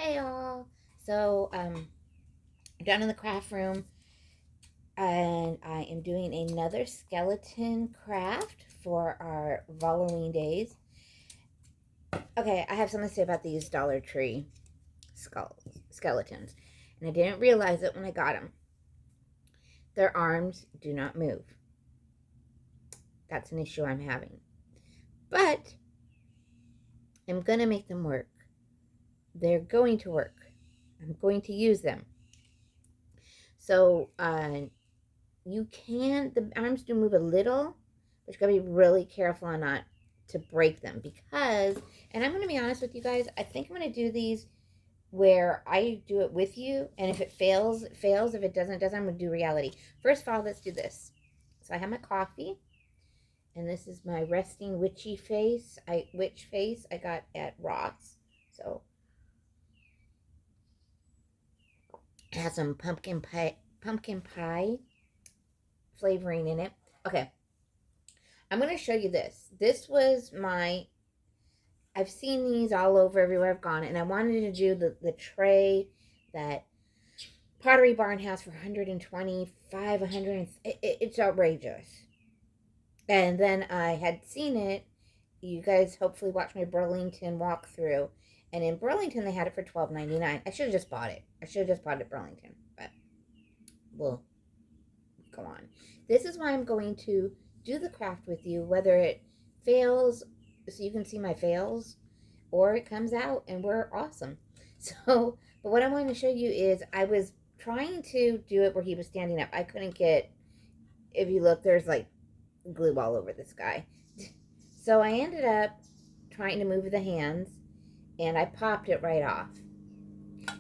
Hey y'all. So I'm down in the craft room and I am doing another skeleton craft for our Vlog-o-ween days. Okay, I have something to say about these Dollar Tree skeletons. And I didn't realize it when I got them. Their arms do not move. That's an issue I'm having. But I'm going to make them work. They're going to work. I'm going to use them. So you can, the arms do move a little, but you gotta be really careful on not to break them because, and I'm gonna be honest with you guys, I think I'm gonna do these where I do it with you, and if it fails, it fails. If it doesn't, it doesn't. I'm gonna do reality. First of all, let's do this. So I have my coffee, and this is my resting witch face I got at Ross. So it has some pumpkin pie flavoring in it. Okay, I'm going to show you this. This was I've seen these all over everywhere I've gone, and I wanted to do the tray that Pottery Barn has for 125, 100. It's outrageous. And then I had seen it. You guys hopefully watched my Burlington walkthrough. And in Burlington, they had it for $12.99. I should have just bought it. I should have just bought it at Burlington. But we'll go on. This is why I'm going to do the craft with you, whether it fails so you can see my fails or it comes out and we're awesome. So, but what I wanted to show you is I was trying to do it where he was standing up. I couldn't get, if you look, there's like glue all over this guy. So I ended up trying to move the hands and I popped it right off.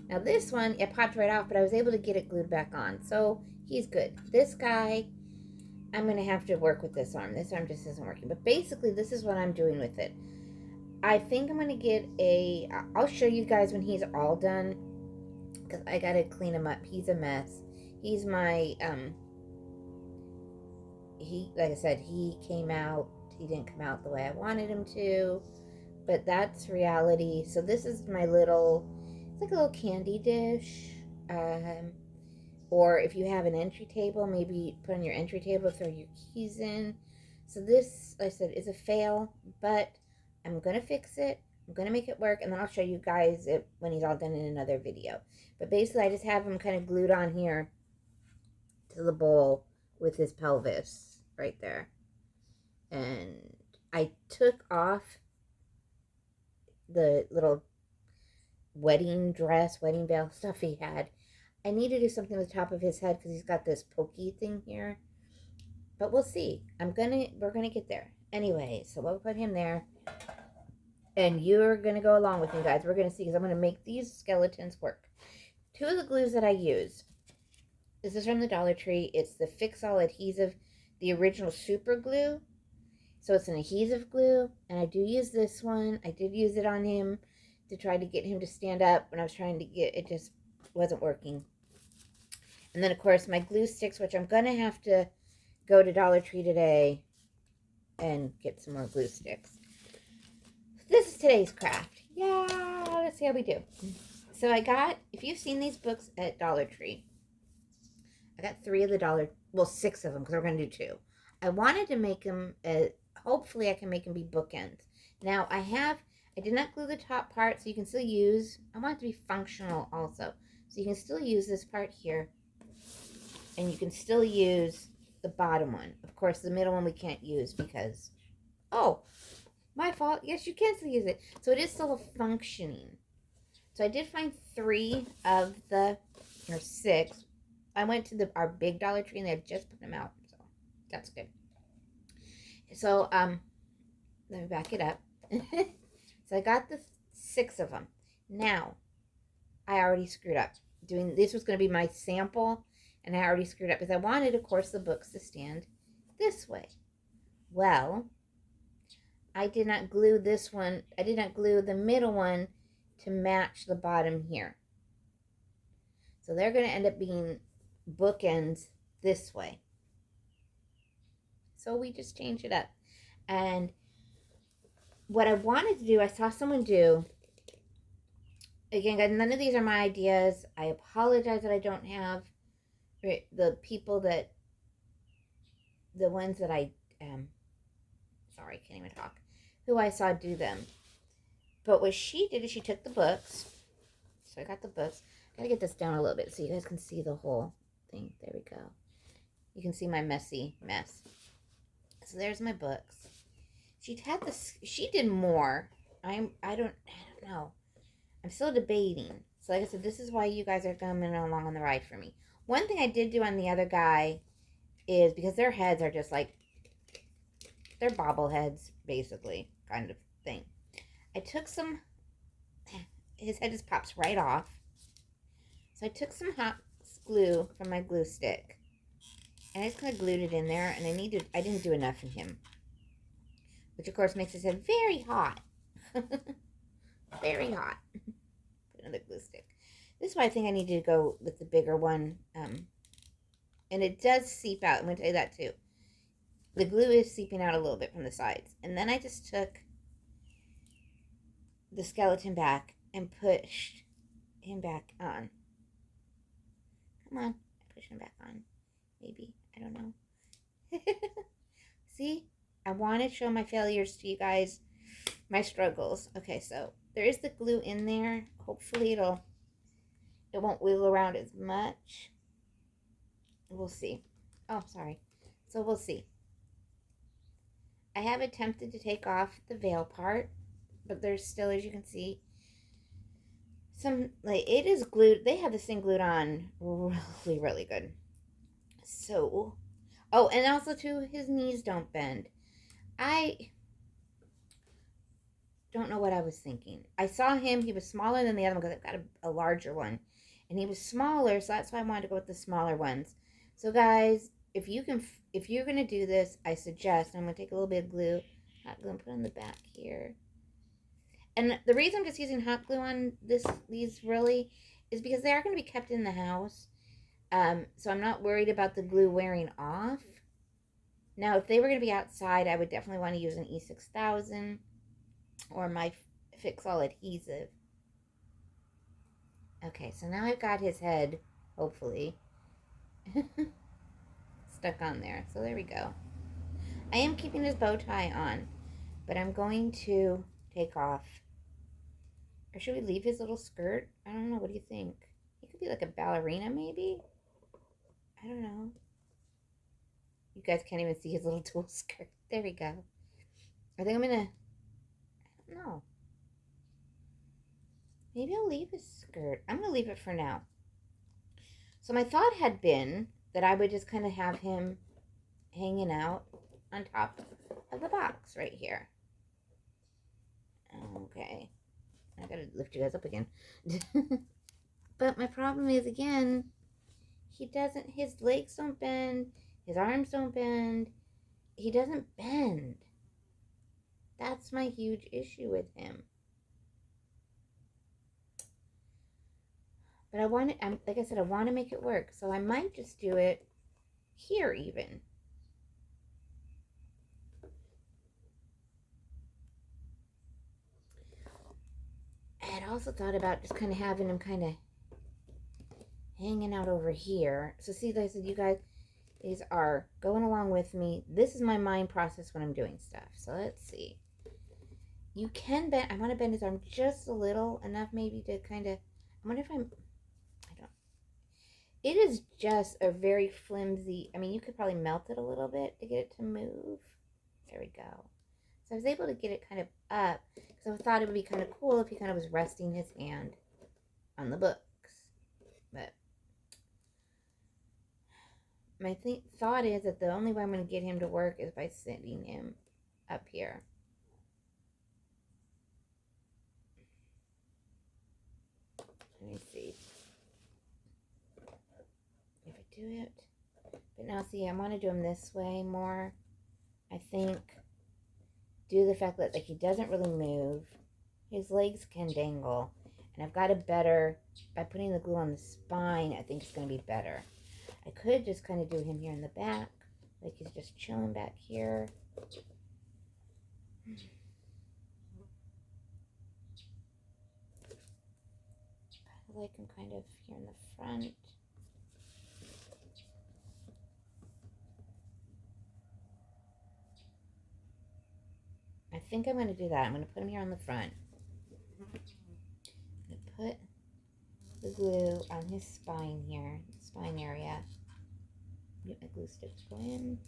Now this one, it popped right off, but I was able to get it glued back on. So he's good. This guy, I'm going to have to work with this arm. This arm just isn't working. But basically, this is what I'm doing with it. I think I'm going to get I'll show you guys when he's all done. Because I got to clean him up. He's a mess. He's my, like I said, he came out. He didn't come out the way I wanted him to. But that's reality. So this is my little, it's like a little candy dish. Or if you have an entry table, maybe put on your entry table, throw your keys in. So this, like I said, is a fail, but I'm going to fix it. I'm going to make it work, and then I'll show you guys it when he's all done in another video. But basically, I just have him kind of glued on here to the bowl with his pelvis right there. And I took off the little wedding dress, wedding veil stuff he had. I need to do something with the top of his head because he's got this pokey thing here. But we'll see. We're gonna get there. Anyway, so we'll put him there. And you're gonna go along with me, guys. We're gonna see because I'm gonna make these skeletons work. Two of the glues that I use. This is from the Dollar Tree. It's the Fix All Adhesive, the original super glue. So it's an adhesive glue, and I do use this one. I did use it on him to try to get him to stand up when I was trying to get it, just wasn't working. And then, of course, my glue sticks, which I'm going to have to go to Dollar Tree today and get some more glue sticks. This is today's craft. Yeah, let's see how we do. So I got, if you've seen these books at Dollar Tree, I got 3 of the well, 6 of them because we're going to do 2. I wanted to make them, hopefully I can make them be bookends. Now, I did not glue the top part, so you can still use, I want it to be functional also. So you can still use this part here. And you can still use the bottom one. Of course, the middle one we can't use because, oh, my fault. Yes, you can still use it. So it is still functioning. So I did find 3 of the, or 6. I went to our big Dollar Tree and they had just put them out. So that's good. So, let me back it up. So I got the 6 of them. Now, I already screwed up. This was going to be my sample. And I already screwed up because I wanted, of course, the books to stand this way. Well, I did not glue this one. I did not glue the middle one to match the bottom here. So they're going to end up being bookends this way. So we just changed it up. And what I wanted to do, I saw someone do, again, guys, none of these are my ideas. I apologize that I don't have the people that, the ones that I, sorry, I can't even talk, who I saw do them. But what she did is she took the books. So I got the books. I gotta get this down a little bit so you guys can see the whole thing. There we go. You can see my messy mess. So there's my books. She had this. She did more. I don't know. I'm still debating. So like I said, this is why you guys are coming along on the ride for me. One thing I did do on the other guy is, because their heads are just like, they're bobbleheads, basically, kind of thing. I took some, his head just pops right off. So I took some hot glue from my glue stick. And I just kind of glued it in there. And I didn't do enough in him. Which, of course, makes his head very hot. Very hot. Put another glue stick. This is why I think I need to go with the bigger one. And it does seep out. I'm going to tell you that, too. The glue is seeping out a little bit from the sides. And then I just took the skeleton back and pushed him back on. Come on. Push him back on. Maybe. I don't know. See? I want to show my failures to you guys. My struggles. Okay, so there is the glue in there. Hopefully it won't wiggle around as much. We'll see. Oh, sorry. So we'll see. I have attempted to take off the veil part, but there's still, as you can see, some, like, it is glued. They have this thing glued on really, really good. So, oh, and also, too, his knees don't bend. I don't know what I was thinking. I saw him. He was smaller than the other one because I've got a larger one. And he was smaller, so that's why I wanted to go with the smaller ones. So, guys, if you're going to do this, I suggest, I'm going to take a little bit of glue, hot glue, and put it on the back here. And the reason I'm just using hot glue on these really is because they are going to be kept in the house. So I'm not worried about the glue wearing off. Now, if they were going to be outside, I would definitely want to use an E6000 or my Fix-All adhesive. Okay, so now I've got his head, hopefully, stuck on there. So there we go. I am keeping his bow tie on, but I'm going to take off. Or should we leave his little skirt? I don't know. What do you think? He could be like a ballerina, maybe? I don't know. You guys can't even see his little tulle skirt. There we go. I think I'm gonna, I don't know. Maybe I'll leave his skirt. I'm gonna leave it for now. So my thought had been that I would just kind of have him hanging out on top of the box right here. Okay. I gotta lift you guys up again. But my problem is, again, his legs don't bend, his arms don't bend, he doesn't bend. That's my huge issue with him. But like I said, I want to make it work. So I might just do it here even. I had also thought about just kind of having him kind of hanging out over here. So see, like I said, you guys, these are going along with me. This is my mind process when I'm doing stuff. So let's see. You can bend. I want to bend his arm just a little, enough maybe to kind of, I wonder if I don't. It is just a very flimsy, I mean, you could probably melt it a little bit to get it to move. There we go. So I was able to get it kind of up because I thought it would be kind of cool if he kind of was resting his hand on the books. But my thought is that the only way I'm going to get him to work is by sitting him up here. Let me see if I do it. But now, see, I want to do him this way more. I think due to the fact that, like, he doesn't really move, his legs can dangle, and I've got a better, by putting the glue on the spine, I think it's going to be better. I could just kind of do him here in the back, like he's just chilling back here. feel like I'm kind of here in the front. I think I'm going to do that. I'm going to put him here on the front. I'm going to put the glue on his spine here, spine area. Get my glue sticks go in.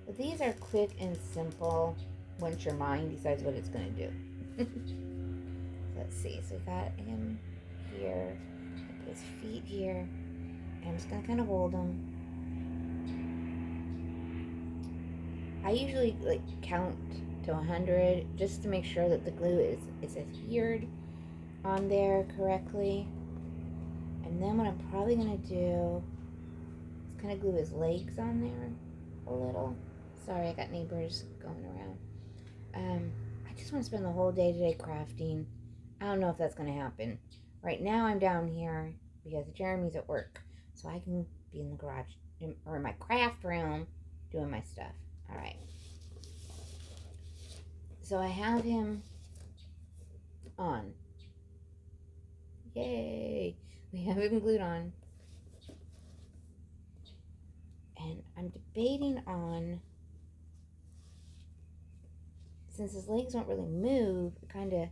But these are quick and simple once your mind decides what it's going to do. Let's see. So we got him here. Put his feet here. And I'm just going to kind of hold him. I usually count to 100 just to make sure that the glue is adhered on there correctly. And then what I'm probably going to do is kind of glue his legs on there a little. Sorry, I got neighbors going around. I just want to spend the whole day today crafting. I don't know if that's going to happen. Right now I'm down here because Jeremy's at work. So I can be in the garage or in my craft room doing my stuff. All right. So I have him on. Yay. We have him glued on. And I'm debating on, since his legs don't really move, kind of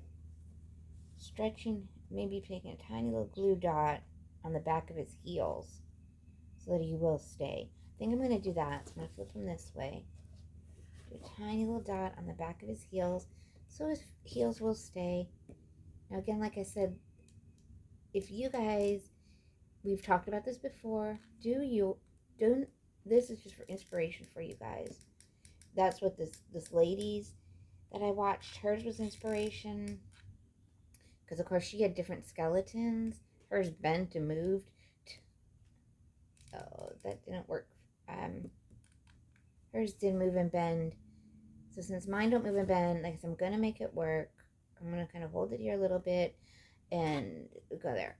stretching, maybe taking a tiny little glue dot on the back of his heels so that he will stay. I think I'm going to do that. So I'm going to flip him this way. Do a tiny little dot on the back of his heels so his heels will stay. Now again, like I said, if you guys, we've talked about this before, this is just for inspiration for you guys. That's what this lady's that I watched, hers was inspiration. Because of course she had different skeletons. Hers bent and moved. Oh, that didn't work. Hers did move and bend. So since mine don't move and bend, like I said, I'm going to make it work. I'm going to kind of hold it here a little bit and go there.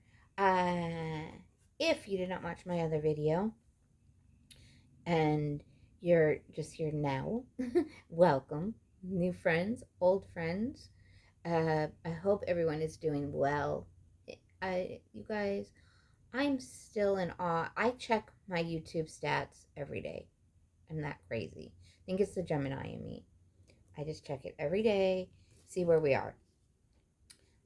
If you did not watch my other video and you're just here now, welcome. New friends, old friends. I hope everyone is doing well. You guys, I'm still in awe. I check my YouTube stats every day. I'm that crazy. I think it's the Gemini in me. I just check it every day, see where we are.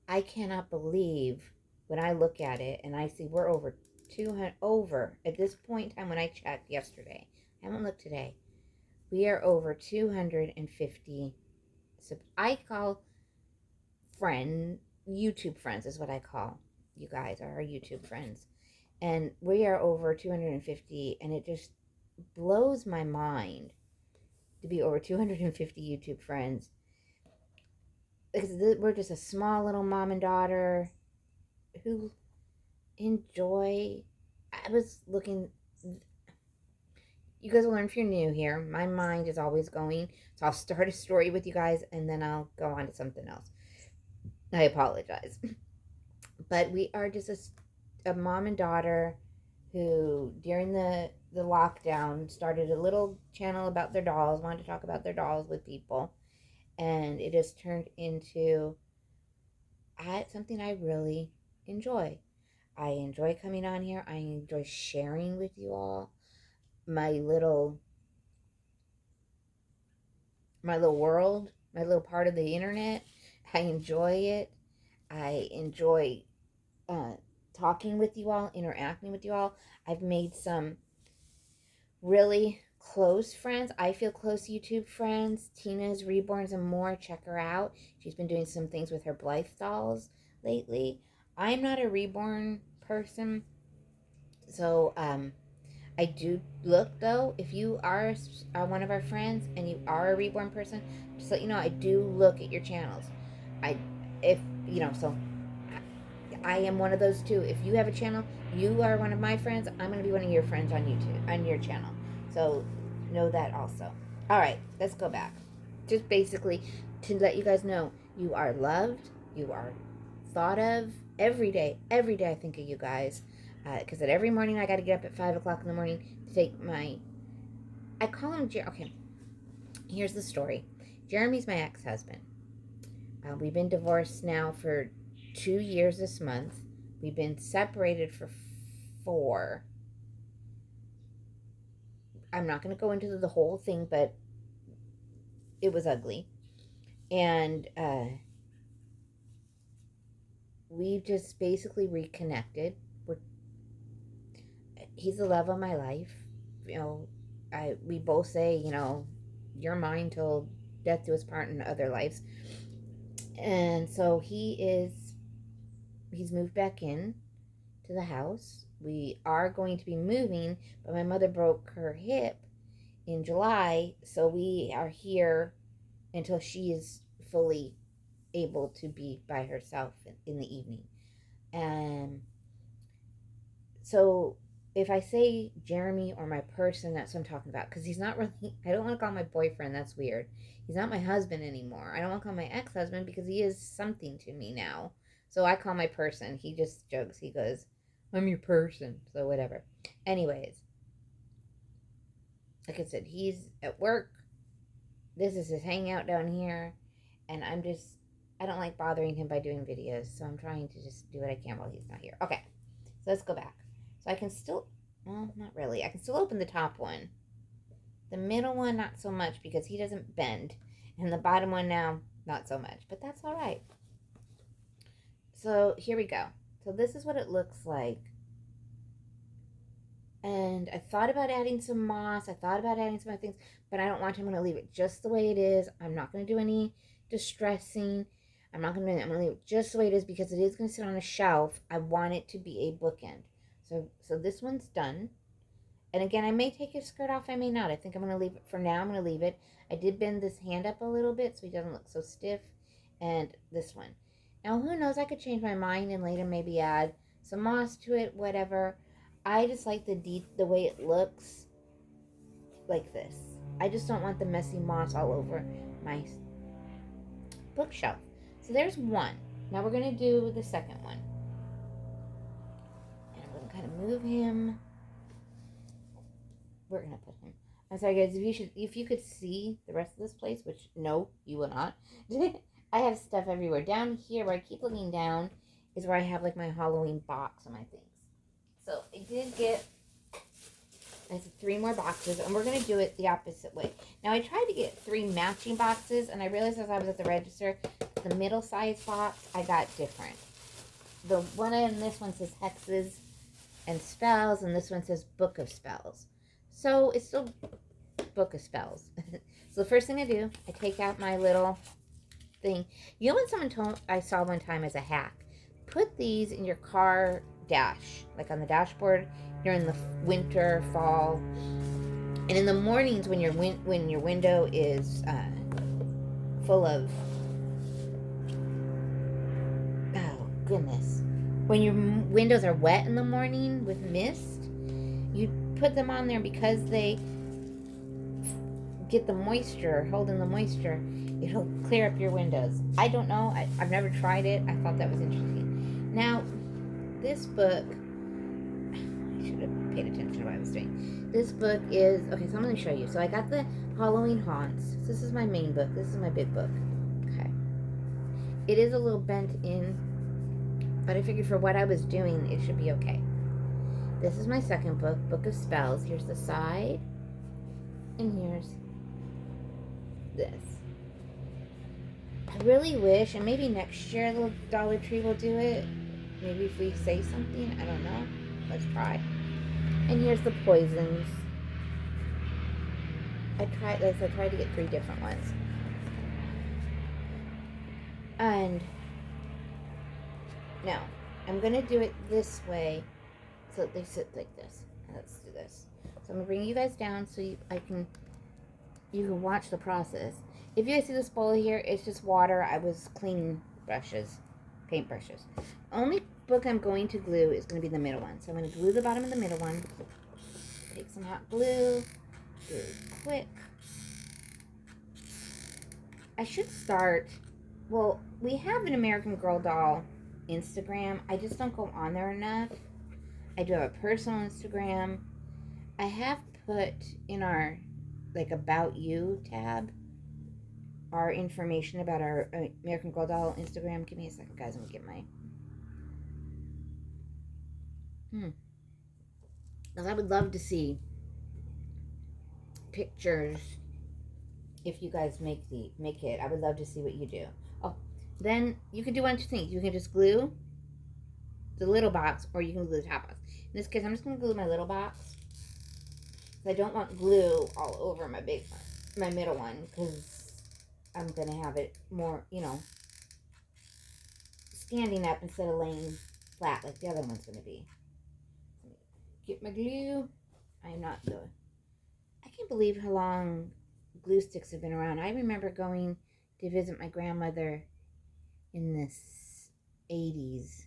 I cannot believe when I look at it and I see we're over 200, at this point in time when I checked yesterday. I haven't looked today. We are over 250. I call YouTube friends is what I call you guys, are our YouTube friends. And we are over 250, and it just blows my mind to be over 250 YouTube friends. Because we're just a small little mom and daughter who enjoy. I was looking. You guys will learn if you're new here. My mind is always going. So I'll start a story with you guys, and then I'll go on to something else. I apologize. But we are just a mom and daughter who, during the lockdown, started a little channel about their dolls, wanted to talk about their dolls with people. And it has turned into something I really enjoy. I enjoy coming on here. I enjoy sharing with you all my little world, my little part of the internet. I enjoy it. I enjoy talking with you all, interacting with you all. I've made some really close friends. I feel close YouTube friends. Tina's Reborns and More. Check her out. She's been doing some things with her Blythe dolls lately. I'm not a reborn person. So, I do look, though, if you are one of our friends and you are a reborn person, just let you know, I do look at your channels. So I am one of those too. If you have a channel, you are one of my friends, I'm going to be one of your friends on YouTube, on your channel. So know that also. All right, let's go back. Just basically to let you guys know, you are loved, you are thought of every day. Every day I think of you guys. Because every morning I got to get up at 5 o'clock in the morning to take I call him okay, here's the story. Jeremy's my ex-husband. We've been divorced now for 2 years this month. We've been separated for 4. I'm not going to go into the whole thing, but it was ugly. And we just basically reconnected. He's the love of my life. You know, we both say, you're mine till death do us part in other lives. And so he's moved back in to the house. We are going to be moving, but my mother broke her hip in July, so we are here until she is fully able to be by herself in the evening. And so if I say Jeremy or my person, that's what I'm talking about. Because he's not really, I don't want to call him my boyfriend. That's weird. He's not my husband anymore. I don't want to call him my ex-husband because he is something to me now. So I call my person. He just jokes. He goes, I'm your person. So whatever. Anyways, like I said, he's at work. This is his hangout down here. And I don't like bothering him by doing videos. So I'm trying to just do what I can while he's not here. Okay. So let's go back. So I can still, well, not really. I can still open the top one. The middle one, not so much because he doesn't bend. And the bottom one now, not so much. But that's all right. So here we go. So this is what it looks like. And I thought about adding some moss. I thought about adding some other things. But I don't want to. I'm going to leave it just the way it is. I'm not going to do any distressing. I'm going to leave it just the way it is because it is going to sit on a shelf. I want it to be a bookend. So this one's done. And again, I may take his skirt off. I may not. I think I'm going to leave it. For now, I'm going to leave it. I did bend this hand up a little bit so he doesn't look so stiff. And this one. Now, who knows? I could change my mind and later maybe add some moss to it, whatever. I just like the way it looks like this. I just don't want the messy moss all over my bookshelf. So there's one. Now we're going to do the second one. Kind of move him. We're gonna put him. I'm sorry, guys. If you could see the rest of this place, which no, you will not. I have stuff everywhere. Down here, where I keep looking down, is where I have like my Halloween box and my things. So I did get 3 more boxes, and we're gonna do it the opposite way. Now I tried to get 3 matching boxes, and I realized as I was at the register, the middle size box I got different. The one in this one says hexes and spells, and this one says book of spells. So it's still book of spells. So the first thing I do, I take out my little thing. You know when someone told, I saw one time as a hack, put these in your car dash, like on the dashboard during the winter, fall, and in the mornings when your window is full of, oh goodness, when your windows are wet in the morning with mist, you put them on there because they get the moisture, holding the moisture, it'll clear up your windows. I don't know. I've never tried it. I thought that was interesting. Now, this book, I should have paid attention to what I was doing. This book is, okay, so I'm going to show you. So I got the Halloween Haunts. So this is my main book. This is my big book. Okay. It is a little bent in, but I figured for what I was doing, it should be okay. This is my second book, Book of Spells. Here's the side, and here's this. I really wish, and maybe next year the Dollar Tree will do it. Maybe if we say something, I don't know. Let's try. And here's the poisons. I tried to get 3 different ones. And now, I'm going to do it this way so they sit like this. Let's do this. So I'm going to bring you guys down so you can watch the process. If you guys see this bowl here, it's just water. I was cleaning brushes, paint brushes. Only book I'm going to glue is going to be the middle one. So I'm going to glue the bottom of the middle one. Take some hot glue. Do it quick. I should start. Well, we have an American Girl doll Instagram. I just don't go on there enough. I do have a personal Instagram. I have put in our like About You tab our information about our American Girl Doll Instagram. Give me a second, guys. I'm going to get my... Because I would love to see pictures if you guys make it. I would love to see what you do. Oh, then you can do one of two things. You can just glue the little box, or you can glue the top box. In this case, I'm just going to glue my little box. I don't want glue all over my big one, my middle one, because I'm going to have it more, you know, standing up instead of laying flat like the other one's going to be. Get my glue. I'm not good. I can't believe how long glue sticks have been around. I remember going to visit my grandmother in the 80s,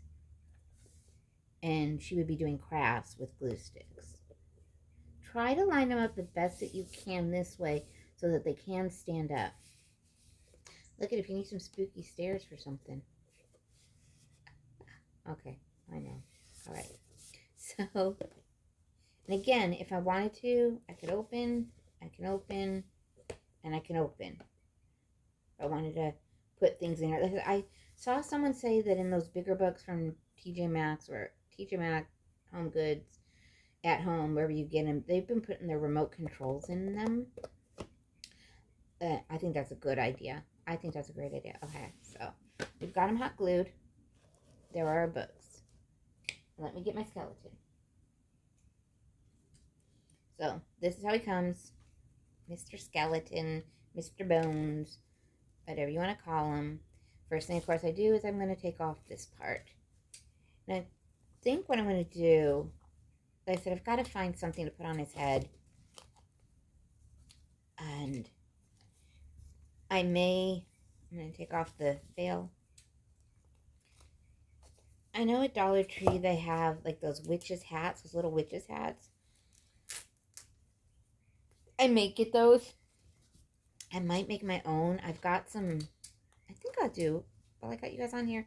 and she would be doing crafts with glue sticks. Try to line them up the best that you can this way so that they can stand up. Look at if you need some spooky stairs for something. Okay, I know. All right. So, and again, if I wanted to, I could open, I can open, and I can open. If I wanted to put things in here. I saw someone say that in those bigger books from TJ Maxx or TJ Maxx Home Goods, at home, wherever you get them, they've been putting their remote controls in them. I think that's a good idea. I think that's a great idea. Okay, so we've got them hot glued. There are our books. Let me get my skeleton. So this is how he comes. Mr. Skeleton, Mr. Bones, whatever you want to call him. First thing, of course, I do is I'm going to take off this part. And I think what I'm going to do, like I said, I've got to find something to put on his head. And I'm going to take off the veil. I know at Dollar Tree they have like those witches hats, those little witches hats. I may get those. I might make my own. I've got some, I think I'll do, while I got you guys on here,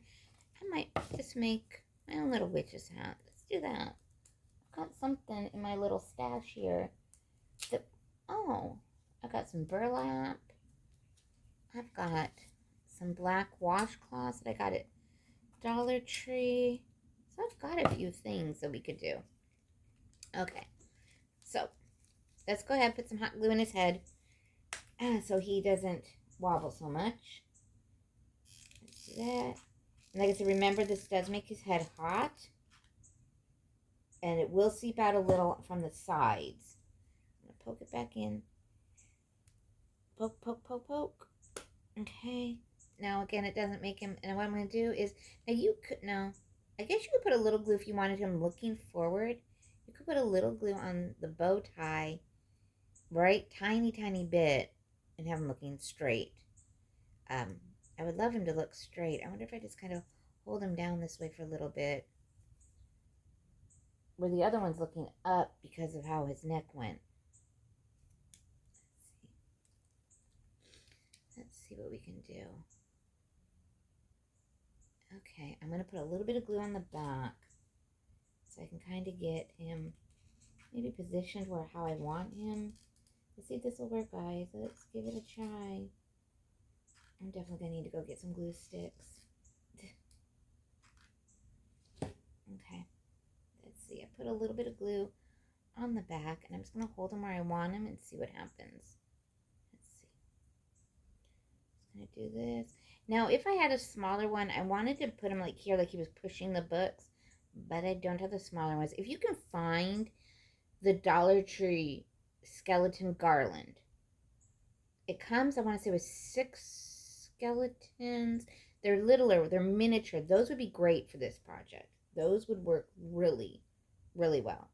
I might just make my own little witches hat. Let's do that. I've got something in my little stash here that, oh, I've got some burlap. I've got some black washcloths that I got at Dollar Tree. So I've got a few things that we could do. Okay, so let's go ahead and put some hot glue in his head so he doesn't wobble so much. Let's do that. And like I said, remember this does make his head hot. And it will seep out a little from the sides. I'm going to poke it back in. Poke, poke, poke, poke. Okay. Now, again, it doesn't make him... And what I'm going to do is... Now, you could... No. I guess you could put a little glue if you wanted him looking forward. You could put a little glue on the bow tie. Right? Tiny, tiny bit. And have him looking straight. I would love him to look straight. I wonder if I just kind of hold him down this way for a little bit. Where the other one's looking up because of how his neck went. Let's see what we can do. Okay, I'm going to put a little bit of glue on the back so I can kind of get him maybe positioned where how I want him. Let's see if this will work, guys. Let's give it a try. I'm definitely going to need to go get some glue sticks. Okay. Let's see. I put a little bit of glue on the back, and I'm just going to hold him where I want him and see what happens. Let's see. Just going to do this. Now, if I had a smaller one, I wanted to put him like here, like he was pushing the books, but I don't have the smaller ones. If you can find the Dollar Tree skeleton garland, it comes, I want to say, with 6 skeletons. They're littler, they're miniature. Those would be great for this project. Those would work really, really well.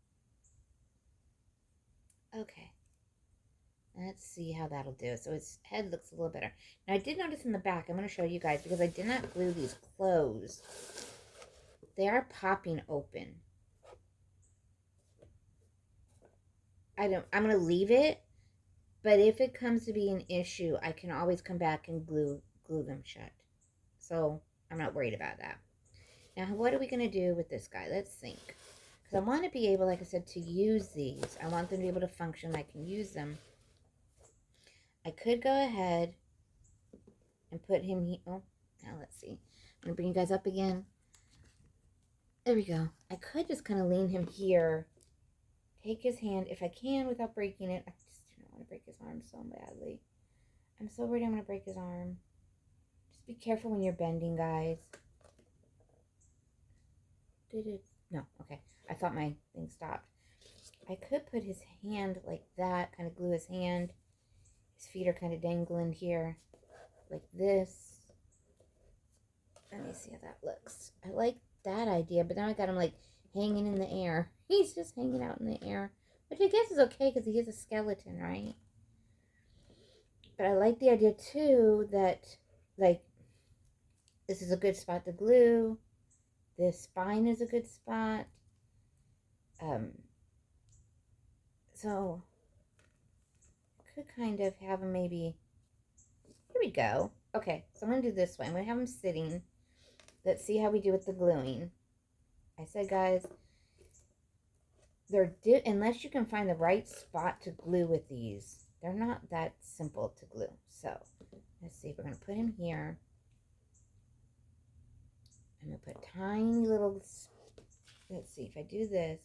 Okay. Let's see how that'll do. So his head looks a little better. Now, I did notice in the back, I'm going to show you guys, because I did not glue these closed. They are popping open. I'm going to leave it, but if it comes to be an issue, I can always come back and glue them shut. So I'm not worried about that. Now, what are we going to do with this guy? Let's think. Because I want to be able, like I said, to use these. I want them to be able to function. I can use them. I could go ahead and put him here. Oh, now let's see. I'm going to bring you guys up again. There we go. I could just kind of lean him here. Take his hand, if I can, without breaking it. I just do not want to break his arm so badly. I'm so worried I'm going to break his arm. Just be careful when you're bending, guys. Did it? No, okay. I thought my thing stopped. I could put his hand like that, kind of glue his hand. His feet are kind of dangling here, like this. Let me see how that looks. I like that idea, but now I got him like hanging in the air. He's just hanging out in the air, which I guess is okay because he is a skeleton, right? But I like the idea too that, like, this is a good spot to glue. This spine is a good spot. So I could kind of have him maybe. Here we go. Okay, so I'm gonna do this way. I'm gonna have him sitting. Let's see how we do with the gluing. I said, guys, unless you can find the right spot to glue with these, they're not that simple to glue. So let's see. We're gonna put him here. I'm gonna put tiny little. Let's see if I do this.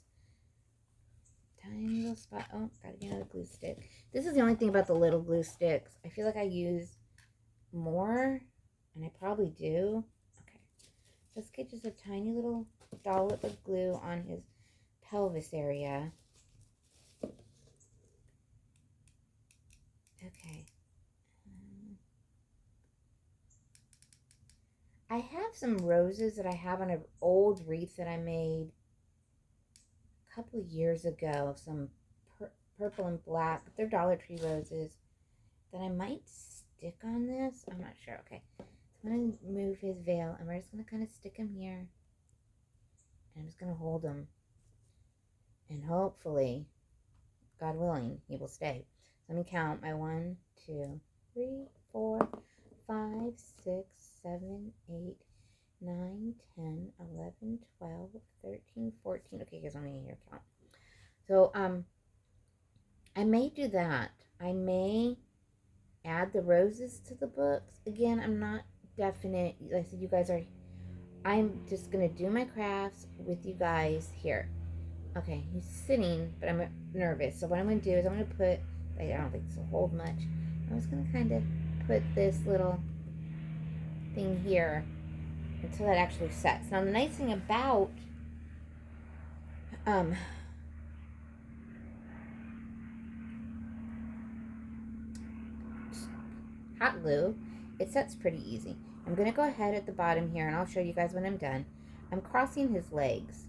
Tiny little spot. Oh, gotta get another glue stick. This is the only thing about the little glue sticks. I feel like I use more, and I probably do. Okay, let's get just a tiny little dollop of glue on his pelvis area. Okay. I have some roses that I have on an old wreath that I made a couple of years ago. Some purple and black. They're Dollar Tree roses that I might stick on this. I'm not sure. Okay. So I'm going to move his veil, and we're just going to kind of stick him here. And I'm just going to hold him. And hopefully, God willing, he will stay. So let me count my 1, 2, 3, 4, 5, 6, 7, 8, 9, 10, 11, 12, 13, 14. Okay, here's one here count. So, I may do that. I may add the roses to the books. Again, I'm not definite. Like I said, you guys are, I'm just going to do my crafts with you guys here. Okay, he's sitting, but I'm nervous. So what I'm going to do is I'm going to put, I don't think this will hold much. I'm just going to kind of put this little thing here until it actually sets. Now the nice thing about hot glue, it sets pretty easy. I'm going to go ahead at the bottom here, and I'll show you guys when I'm done. I'm crossing his legs.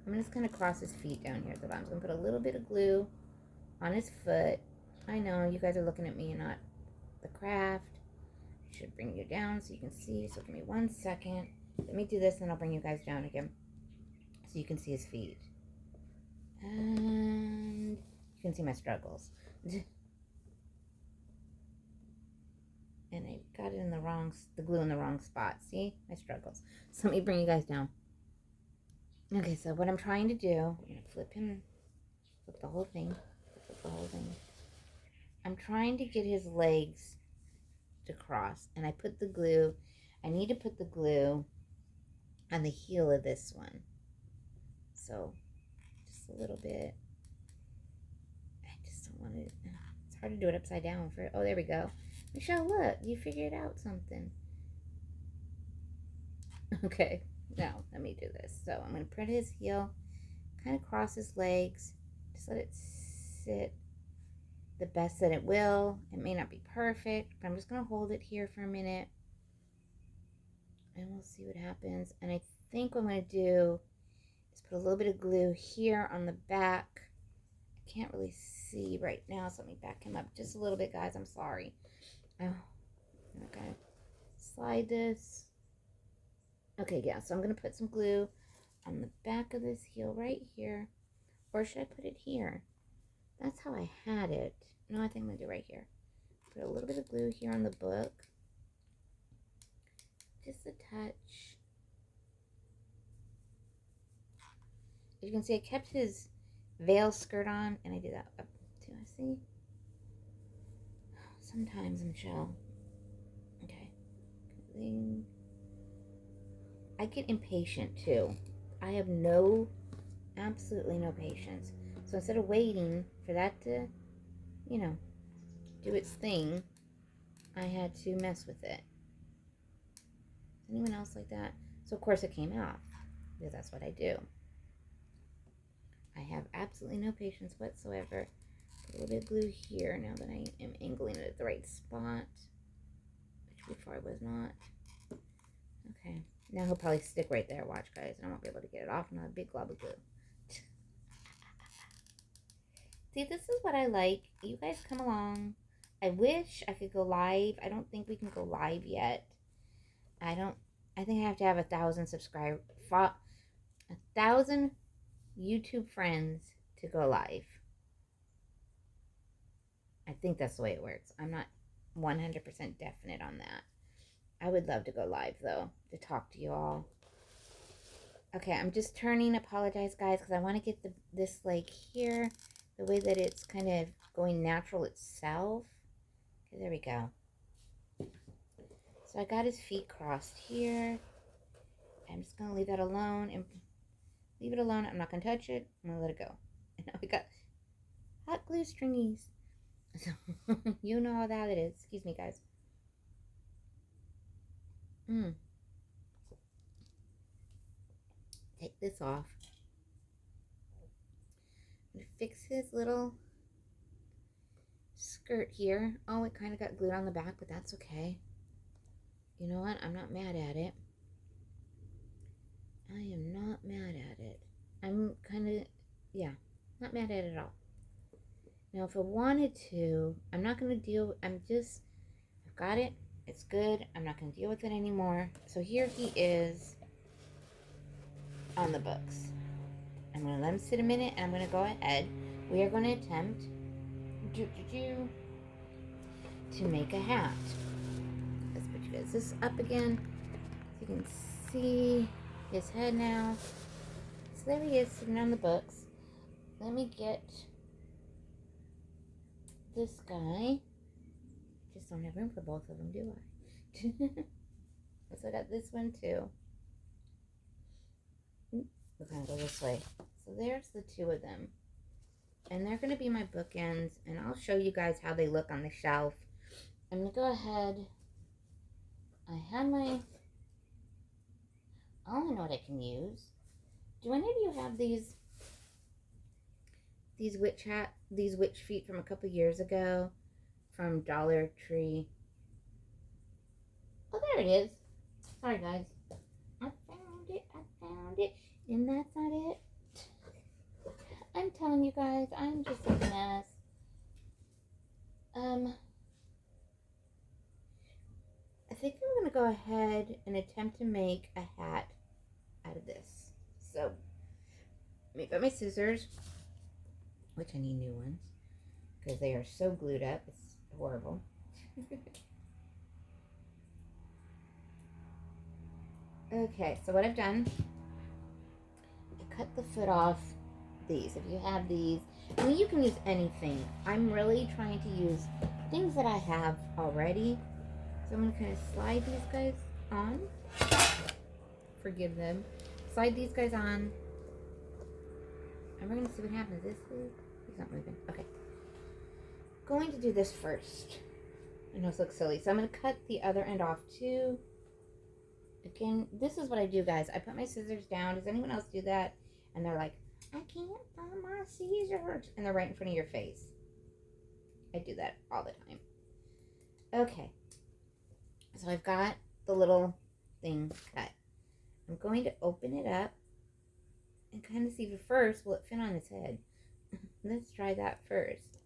I'm just going to cross his feet down here at the bottom. So I'm going to put a little bit of glue on his foot. I know you guys are looking at me and not the craft. I should bring you down so you can see. So give me 1 second. Let me do this, and I'll bring you guys down again so you can see his feet. And you can see my struggles. And I got it in the glue in the wrong spot. See? My struggles. So let me bring you guys down. Okay, so what I'm trying to do, I'm going to flip the whole thing. I'm trying to get his legs to cross. And I put the glue, I need to put the glue on the heel of this one. So, just a little bit. I just don't want to, it's hard to do it upside down. Oh, there we go. Michelle, look, you figured out something. Okay, now let me do this. So I'm going to print his heel, kind of cross his legs, just let it sit the best that it will. It may not be perfect, but I'm just going to hold it here for a minute, and we'll see what happens. And I think what I'm going to do is put a little bit of glue here on the back. I can't really see right now, so let me back him up just a little bit, guys. I'm sorry. Oh, I'm going to slide this. Okay, yeah, so I'm going to put some glue on the back of this heel right here. Or should I put it here? That's how I had it. No, I think I'm going to do it right here. Put a little bit of glue here on the book. Just a touch. As you can see, I kept his veil skirt on, and I did that up too. I see. Sometimes, Michelle, I get impatient too. I have absolutely no patience. So instead of waiting for that to, you know, do its thing, I had to mess with it. Is anyone else like that? So of course it came off, because that's what I do. I have absolutely no patience whatsoever. Put a little bit of glue here now that I am angling it at the right spot, which before I was not. Okay, now he'll probably stick right there. Watch, guys, and I won't be able to get it off. Not a big glob of glue. See, this is what I like. You guys come along. I wish I could go live. I don't think we can go live yet. I think I have to have 1,000 subscribers, 1,000 YouTube friends to go live. I think that's the way it works. I'm not 100% definite on that. I would love to go live, though, to talk to you all. Okay, I'm just turning. Apologize, guys, because I want to get this like here, the way that it's kind of going natural itself. Okay, there we go. So I got his feet crossed here. I'm just going to leave that alone and leave it alone. I'm not going to touch it. I'm going to let it go. And now we got hot glue stringies. So you know how that it is. Excuse me, guys. Take this off. I'm going to fix his little skirt here. Oh, it kind of got glued on the back, but that's okay. You know what? I'm not mad at it. I am not mad at it. I'm kind of, yeah, not mad at it at all. Now, if I wanted to, I'm not going to deal, I've got it. It's good. I'm not going to deal with it anymore. So here he is on the books. I'm going to let him sit a minute, and I'm going to go ahead. We are going to attempt to make a hat. Let's put you guys this up again so you can see his head now. So there he is sitting on the books. Let me get this guy. Just don't have room for both of them, do I? So I got this one too. We're gonna go this way. So there's the two of them. And they're gonna be my bookends, and I'll show you guys how they look on the shelf. I'm gonna go ahead. I have my, I don't know what I can use. Do any of you have these witch feet from a couple years ago from Dollar Tree? Oh, there it is. Sorry, guys. I found it, and that's not it. I'm telling you guys, I'm just a mess. I think I'm gonna go ahead and attempt to make a hat out of this. So, let me get my scissors, which I need new ones because they are so glued up. It's horrible. Okay, so what I've done, I cut the foot off these. If you have these, I mean, you can use anything. I'm really trying to use things that I have already. So I'm going to kind of slide these guys on. Forgive them. Slide these guys on. And we're going to see what happens. He's not moving. Okay. Going to do this first. I know this looks silly. So I'm going to cut the other end off too. Again, this is what I do, guys. I put my scissors down. Does anyone else do that? And they're like, I can't find my scissors. And they're right in front of your face. I do that all the time. Okay. So I've got the little thing cut. I'm going to open it up and kind of see if first, will it fit on his head? Let's try that first.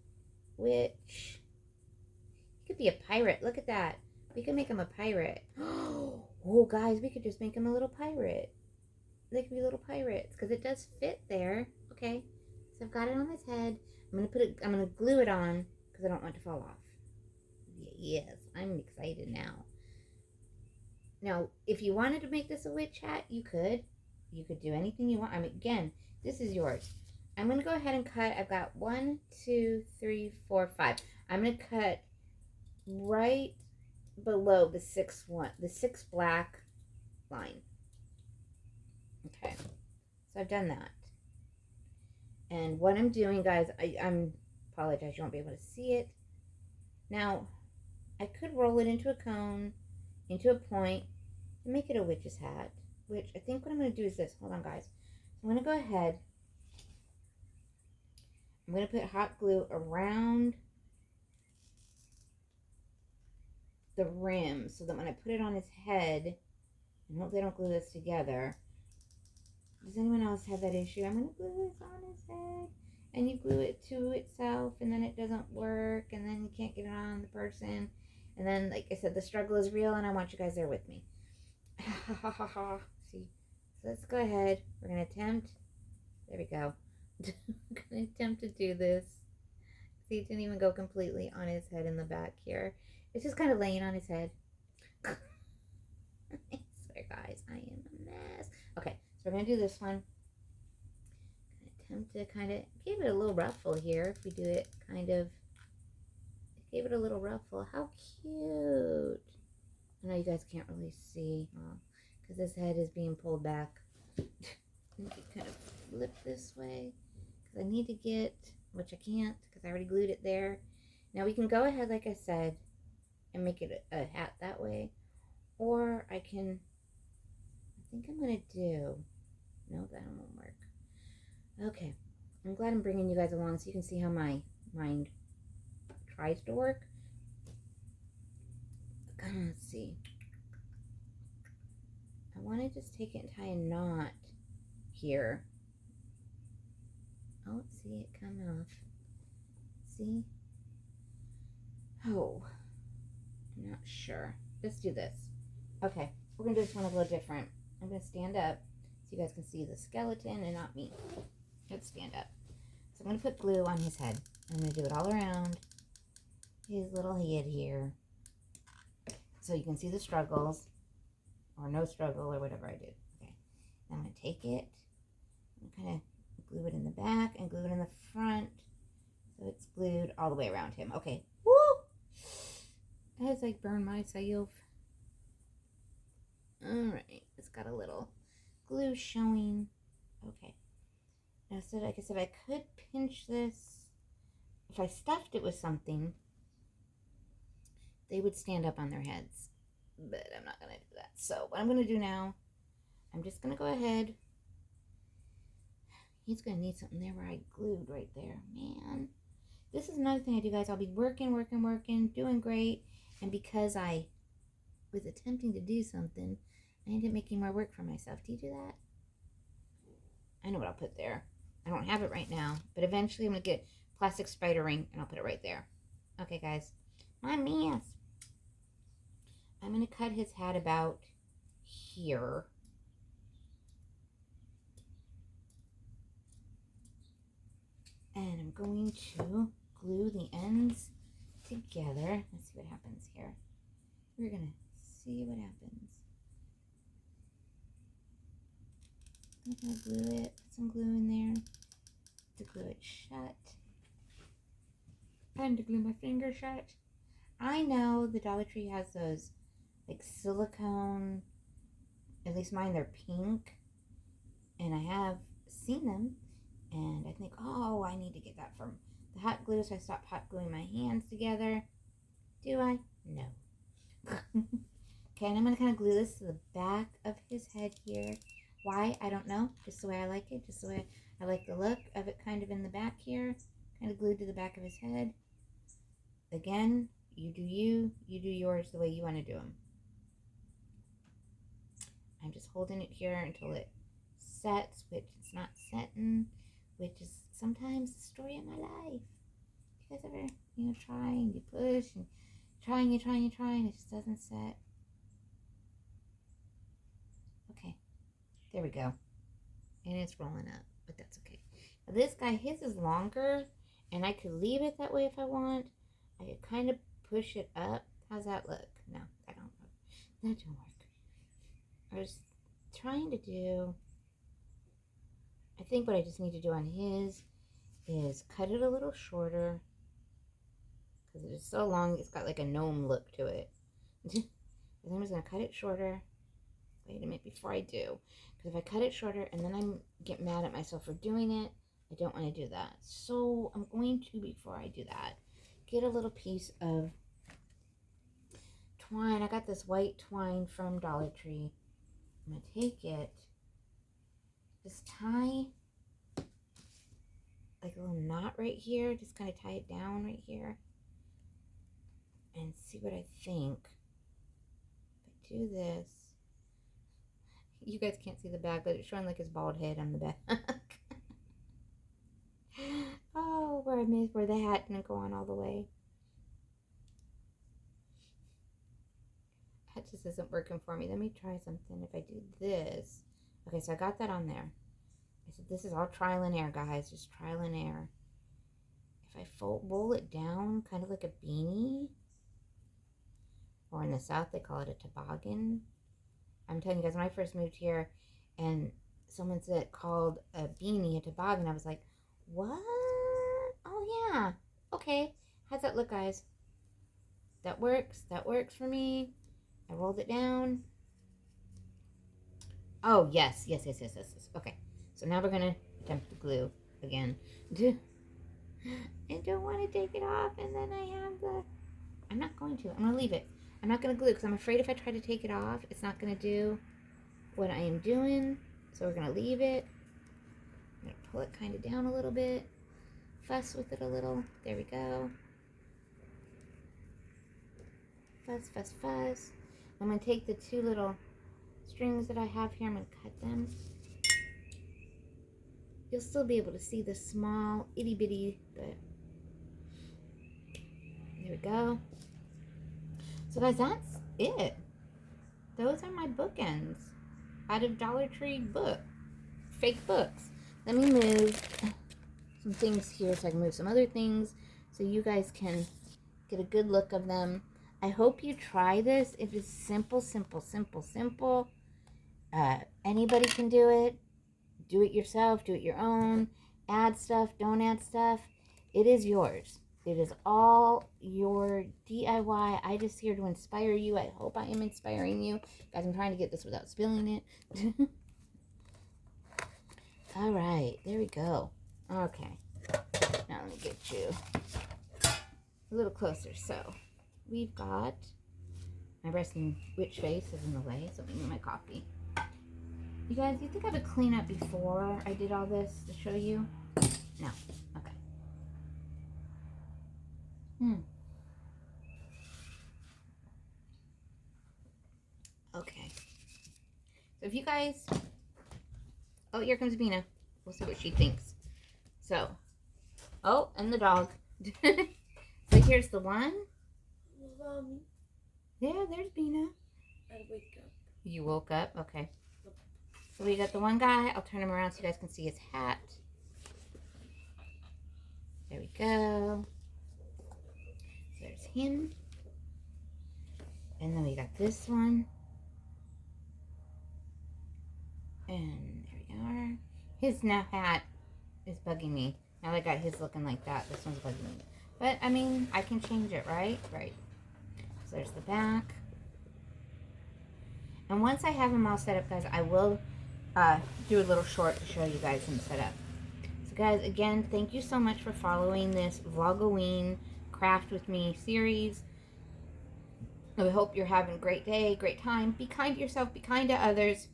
Which, he could be a pirate. Look at that. We could make him a pirate. Oh, guys, we could just make him a little pirate. They could be little pirates because it does fit there. Okay, so I've got it on his head. I'm gonna glue it on because I don't want it to fall off. Yes, I'm excited now. Now, if you wanted to make this a witch hat, you could. You could do anything you want. I mean, again, this is yours. I'm gonna go ahead and cut. I've got 1, 2, 3, 4, 5. I'm gonna cut right below the 6 black line. Okay, so I've done that. And what I'm doing, guys, I'm apologize, you won't be able to see it. Now, I could roll it into a cone, into a point, and make it a witch's hat, which I think what I'm going to do is this. Hold on, guys. I'm going to go ahead. I'm going to put hot glue around the rim so that when I put it on his head, and hopefully I don't glue this together. Does anyone else have that issue? I'm going to glue this on his head, and you glue it to itself, and then it doesn't work, and then you can't get it on the person. And then, like I said, the struggle is real, and I want you guys there with me. See? So let's go ahead. We're going to attempt. There we go. I'm going to attempt to do this. See, it didn't even go completely on his head in the back here. It's just kind of laying on his head. I swear, guys, I am a mess. Okay, so we're going to do this one. Attempt to kind of give it a little ruffle here. If we do it kind of, give it a little ruffle. How cute. I know you guys can't really see because his head is being pulled back. Kind of flip this way because I need to get, which I can't because I already glued it there. Now we can go ahead, like I said, and make it a hat that way, or I can, I think I'm gonna do, no, that won't work. Okay, I'm glad I'm bringing you guys along so you can see how my mind tries to work. Let's see. I want to just take it and tie a knot here. Oh, see it come off. See? Oh, I'm not sure. Let's do this. Okay, we're going to do this one a little different. I'm going to stand up so you guys can see the skeleton and not me. Let's stand up. So I'm going to put glue on his head. I'm going to do it all around his little head here so you can see the struggles, or no struggle, or whatever I did. Okay, now I'm going to take it and kind of glue it in the back and glue it in the front so it's glued all the way around him. Okay, woo! As I burn myself. Alright, it's got a little glue showing. Okay, now so like I said, I could pinch this. If I stuffed it with something, they would stand up on their heads, but I'm not going to do that. So what I'm going to do now, I'm just going to go ahead. He's going to need something there where I glued right there. Man, this is another thing I do, guys. I'll be working, doing great. And because I was attempting to do something, I ended up making more work for myself. Do you do that? I know what I'll put there. I don't have it right now, but eventually I'm going to get a plastic spider ring and I'll put it right there. Okay, guys. My mess. I'm going to cut his hat about here. And I'm going to glue the ends together. Let's see what happens here. We're going to see what happens. I'm going to glue it, put some glue in there to glue it shut. And to glue my finger shut. I know the Dollar Tree has those like silicone, at least mine, they're pink, and I have seen them, and I think, oh, I need to get that from the hot glue, so I stopped hot gluing my hands together. Do I? No. Okay, and I'm going to kind of glue this to the back of his head here. Why? I don't know. Just the way I like it, just the way I like the look of it kind of in the back here, kind of glued to the back of his head. Again, you do yours the way you want to do them. I'm just holding it here until it sets, which it's not setting, which is sometimes the story of my life. You guys ever, try and you push and try and it just doesn't set? Okay, there we go. And it's rolling up, but that's okay. Now this guy, his is longer, and I could leave it that way if I want. I could kind of push it up. How's that look? No, that don't work. That don't work. I was trying to do, I think what I just need to do on his is cut it a little shorter, because it is so long, it's got like a gnome look to it. And I'm just going to cut it shorter, Wait a minute before I do. Because if I cut it shorter and then I get mad at myself for doing it, I don't want to do that. So I'm going to, before I do that, get a little piece of twine. I got this white twine from Dollar Tree. I'm going to take it, just tie like a little knot right here. Just kind of tie it down right here. And see what I think. If I do this, you guys can't see the back, but it's showing like his bald head on the back. Oh, where the hat didn't go on all the way. That just isn't working for me. Let me try something. If I do this. Okay, so I got that on there. I said this is all trial and error, guys. Just trial and error. If I roll it down, kind of like a beanie. Or in the South, they call it a toboggan. I'm telling you guys, when I first moved here and someone said called a beanie a toboggan, I was like, what? Oh, yeah. Okay. How's that look, guys? That works. That works for me. I rolled it down. Oh, yes. Yes. Okay. So now we're going to attempt the glue again. I don't want to take it off, and then I have the... I'm not going to. I'm going to leave it. I'm not going to glue because I'm afraid if I try to take it off, it's not going to do what I am doing. So we're going to leave it. I'm going to pull it kind of down a little bit. Fuss with it a little. There we go. Fuss, fuss, fuss. I'm going to take the two little strings that I have here. I'm going to cut them. You'll still be able to see the small itty bitty, but there we go. So guys, that's it. Those are my bookends out of Dollar Tree fake books. Let me move some things here so I can move some other things so you guys can get a good look of them. I hope you try this. It is simple, simple, simple, simple. Anybody can do it. Do it yourself. Do it your own. Add stuff. Don't add stuff. It is yours. It is all your DIY. I just here to inspire you. I hope I am inspiring you. Guys, I'm trying to get this without spilling it. All right. There we go. Okay. Now let me get you a little closer. So we've got my resting witch face is in the way. So let me move my coffee. You guys, you think I would clean up before I did all this to show you? No. Okay. Okay. So if you guys... Oh, here comes Bina. We'll see what she thinks. So. Oh, and the dog. So here's the one. Mommy. Yeah, there's Bina. I wake up. You woke up? Okay. So we got the one guy. I'll turn him around so you guys can see his hat. There we go. So there's him. And then we got this one. And there we are. His hat is bugging me. Now I got his looking like that. This one's bugging me. But, I mean, I can change it, right? Right. So there's the back. And once I have them all set up, guys, I will do a little short to show you guys them set up. So, guys, again, thank you so much for following this Vlog-o-ween Craft With Me series. I hope you're having a great day, great time. Be kind to yourself. Be kind to others.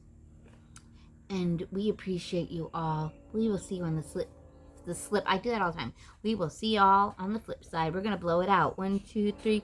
And we appreciate you all. We will see you on the slip. I do that all the time. We will see y'all on the flip side. We're going to blow it out. 1, 2, 3.